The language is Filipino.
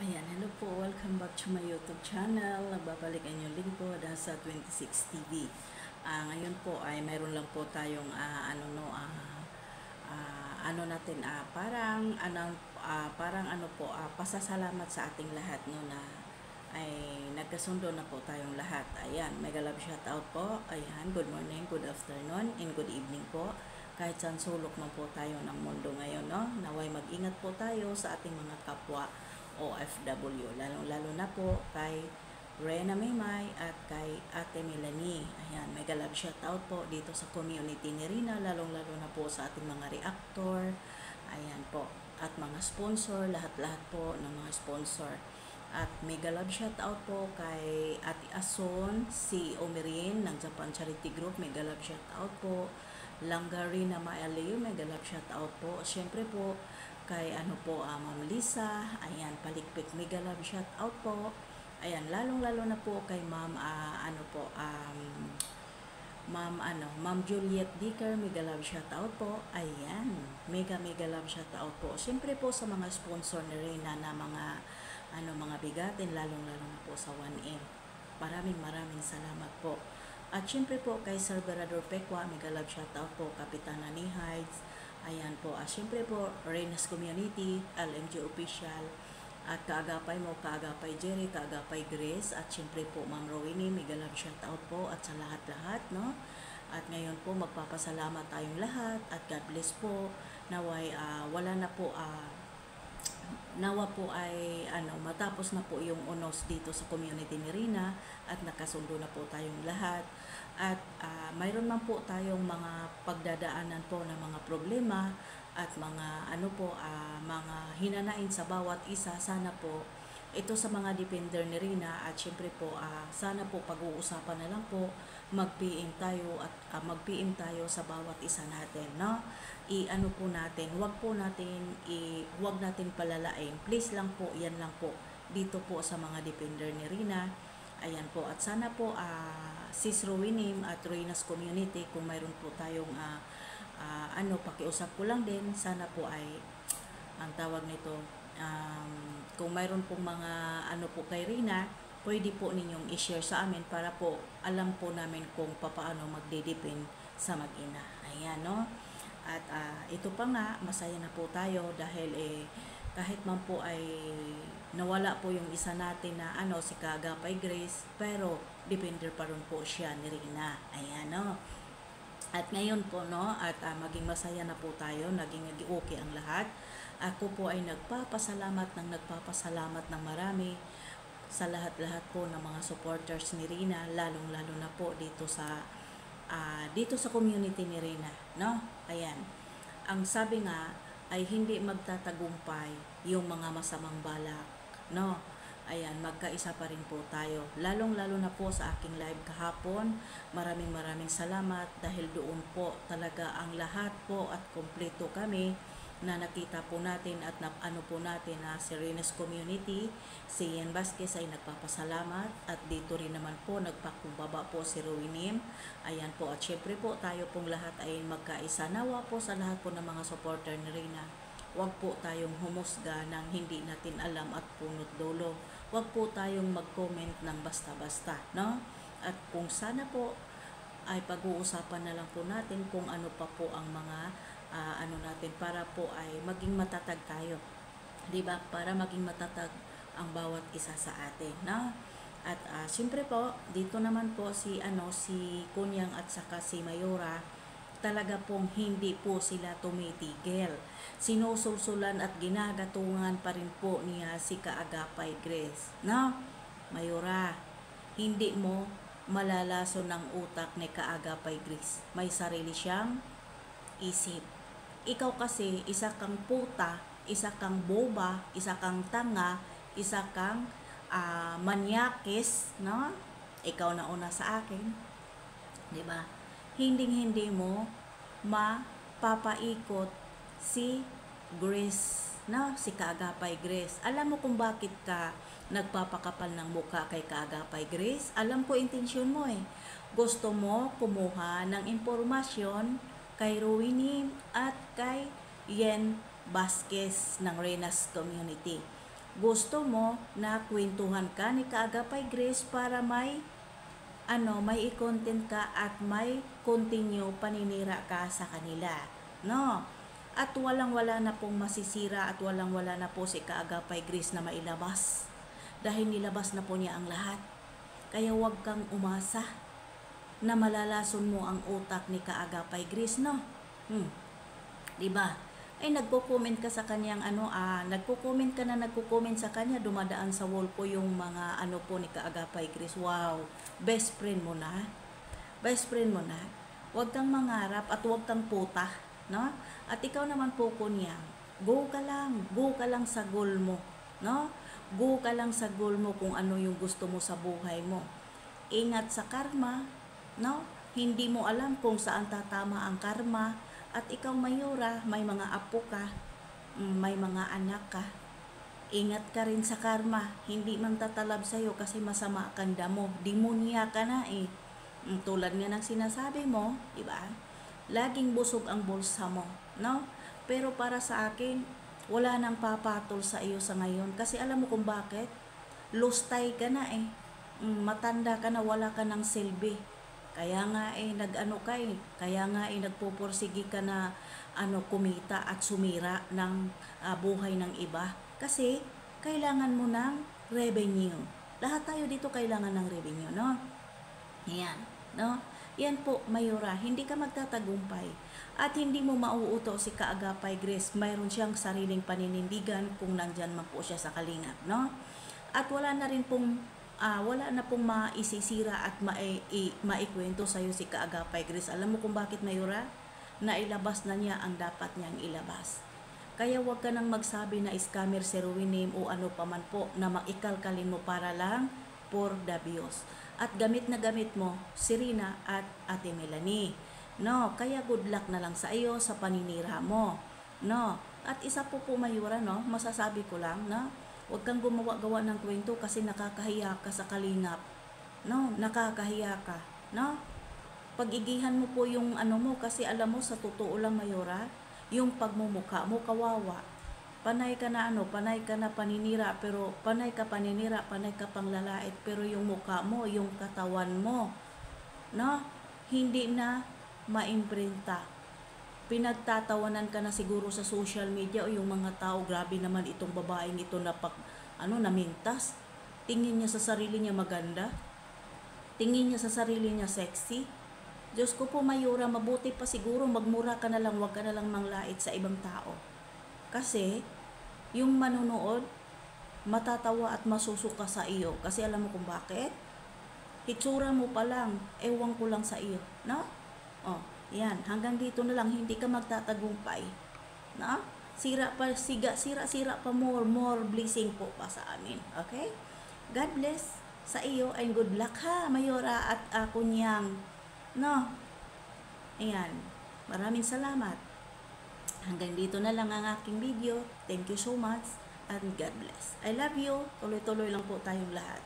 Ayan, hello po. Welcome back to my YouTube channel. Nagbabalik ang inyong lingkod sa 26 TV. Ngayon po ay mayroon lang po tayong pasasalamat sa ating lahat no na ay nagkasundo na po tayong lahat. Ayan, mega love shout out po. Ayan, good morning, good afternoon, and good evening po. Kahit saan sulok man po tayo ng mundo ngayon, no? Naway mag-ingat po tayo sa ating mga kapwa OFW, lalong-lalo na po kay Rena Maymay at kay Ate Melanie. Ayan, mega love shout out po dito sa community ni Rina, lalong-lalo na po sa ating mga reactor. Ayan po, at mga sponsor, lahat-lahat po ng mga sponsor. At mega love shout out po kay Ate Ason, si Omerin ng Japan Charity Group, mega love shout out po. Langgarina Maaliw, mega love shout out po. Siyempre po kay Ma'am Lisa, ayan, Palikpik, mega love shout out po. Ayan, lalong-lalo na po kay Ma'am Ma'am Juliet Dicker, mega love shout out po. Ayan, mega love shout out po. Siyempre po sa mga sponsor ni Reyna na mga bigatin, lalong-lalo na po sa 1M. Maraming salamat po. At syempre po kay Sir Berador Pekwa, mega love shout out po. Kapitana ni Hides, ayan po. Syempre po, Reyna's Community, LMG Official, at kaagapay mo, kaagapay Jerry, kaagapay Grace, at syempre po Ma'am Rowini, mega love shout out po, at sa lahat-lahat, no? At ngayon po, magpapasalamat tayong lahat, at God bless po. Naway, nawa po ay matapos na po yung unos dito sa community ni Rina at nakasundo na po tayong lahat. At mayroon man po tayong mga pagdadaanan po ng mga problema at mga hinanain sa bawat isa. Sana po ito sa mga depender ni Rina, at syempre po sana po pag-uusapan na lang po, mag-PM tayo at mag-PM tayo sa bawat isa natin, no? Wag natin palalain. Please lang po, yan lang po dito po sa mga depender ni Rina. Ayan po, at sana po Sis Rowinim at Reyna's Community, kung mayroon po tayong pakiusap ko lang din, sana po ay ang tawag nito, kung mayroon pong mga po kay Rina, pwede po ninyong i-share sa amin para po alam po namin kung paano magdidepend sa mag-ina. Ayan, no? At ito pa nga, masaya na po tayo dahil kahit man po ay nawala po yung isa natin na si Kaagapay Grace, pero depender pa rin po siya ni Rina. Ayan, no? At ngayon po, no, at maging masaya na po tayo, naging okay ang lahat. Ako po ay nagpapasalamat ng marami sa lahat-lahat po ng mga supporters ni Rina, lalong-lalo na po dito sa community ni Rina, no? Ayan. Ang sabi nga ay hindi magtatagumpay yung mga masamang balak, no? Ayan, magkaisa pa rin po tayo. Lalong-lalo na po sa aking live kahapon. Maraming salamat dahil doon po talaga ang lahat po at kompleto kami na nakita po natin at si Reyna's Community, si Ian Vasquez ay nagpapasalamat, at dito rin naman po nagpakumbaba po si Rowinim. Ayan po, at syempre po tayo pong lahat ay magkaisa. Nawa po sa lahat po ng mga supporter ni Reyna, huwag po tayong humusga ng hindi natin alam at punot dulo. Huwag po tayong mag-comment ng basta-basta, no? At kung sana po ay pag-uusapan na lang po natin kung ano pa po ang mga natin para po ay maging matatag tayo. 'Di ba? Para maging matatag ang bawat isa sa atin, no? At siyempre po, dito naman po si Kunyang at saka si Mayora, talaga pong hindi po sila tumitigil. Sinusulsulan at ginagatungan pa rin po niya si Kaagapay Grace, no? Mayora, hindi mo malalaso ng utak ni Kaagapay Grace. May sarili siyang isip. Ikaw kasi, isa kang puta, isa kang boba, isa kang tanga, isa kang manyakis, no? Ikaw na una sa akin, 'di ba? Hindi mo mapapaikot si Grace, no? Si Kaagapay Grace. Alam mo kung bakit ka nagpapakapal ng mukha kay Kaagapay Grace? Alam ko intensyon mo eh. Gusto mo kumuha ng impormasyon kay Rowinim at kay Ian Vasquez ng Reyna's Community. Gusto mo na kwentuhan ka ni Kaagapay Grace para may i-content ka at may continue paninira ka sa kanila, no? At walang-wala na pong masisira at walang-wala na po si Kaagapay Grace na mailabas. Dahil nilabas na po niya ang lahat. Kaya huwag kang umasa na malalason mo ang utak ni Kaagapay Grace, no? Diba? Ay nagko-comment ka sa kanyang nagko-comment sa kanya, dumadaan sa wall po yung mga po ni Kaagapay Grace. Wow, best friend mo na. Best friend mo na. Huwag kang mangarap at huwag kang puta, no? At ikaw naman po kunya, go ka lang sa goal mo, no? Go ka lang sa goal mo kung ano yung gusto mo sa buhay mo. Ingat sa karma, no? Hindi mo alam kung saan tatama ang karma. At ikaw, Mayura, may mga apo ka, may mga anak ka. Ingat ka rin sa karma. Hindi man tatalab sa'yo kasi masama kang damo. Demonya ka na eh. Tulad nga ng sinasabi mo, diba? Laging busog ang bulsa mo, no? Pero para sa akin, wala nang papatol sa iyo sa ngayon. Kasi alam mo kung bakit? Lustay ka na eh. Matanda ka na, wala ka ng silbi. Kaya nga kaya nga nagpupursigi ka na kumita at sumira ng buhay ng iba. Kasi kailangan mo ng revenue. Lahat tayo dito kailangan ng revenue, no? Yan, no? Yan po, Mayura, hindi ka magtatagumpay at hindi mo mauuto si Kaagapay Grace. Mayroon siyang sariling paninindigan kung nandyan man po siya sa kalingap, no? At wala na pong maisisira at maikwento sa'yo si Kaagapay Grace. Alam mo kung bakit, Mayura? Nailabas na niya ang dapat niyang ilabas. Kaya huwag ka nang magsabi na scammer si Ruinim o ano pa man po na maikalkalin mo para lang for the views. At gamit na gamit mo si Rina at Ate Melanie. No, kaya good luck na lang sa iyo sa paninira mo. No, at isa po Mayura, no, masasabi ko lang, no, huwag kang gumawa-gawa ng kwento kasi nakakahiya ka sa kalingap. No, nakakahiya ka, no? Pag-igihan mo po yung mo kasi alam mo sa totoo lang, Mayura, yung pagmumukha mo kawawa. Panay ka na paninira, pero panay ka panglalait, pero yung mukha mo, yung katawan mo, no? Hindi na maimprinta. Pinagtatawanan ka na siguro sa social media o yung mga tao, grabe naman itong babaeng ito na namintas. Tingin niya sa sarili niya maganda. Tingin niya sa sarili niya sexy. Diyos ko po, Mayura, mabuti pa siguro magmura ka na lang, wag ka na lang manglait sa ibang tao. Kasi yung manonood matatawa at masusuka sa iyo. Kasi alam mo kung bakit? Hitsura mo pa lang, ewan ko lang sa iyo, no? Yan, hanggang dito na lang, hindi ka magtatagumpay. No? Sira pa more blessing po pa sa amin. Okay? God bless sa iyo and good luck ha, Mayura at kunyang. No? Ayan. Maraming salamat. Hanggang dito na lang ang aking video. Thank you so much and God bless. I love you. Tuloy-tuloy lang po tayong lahat.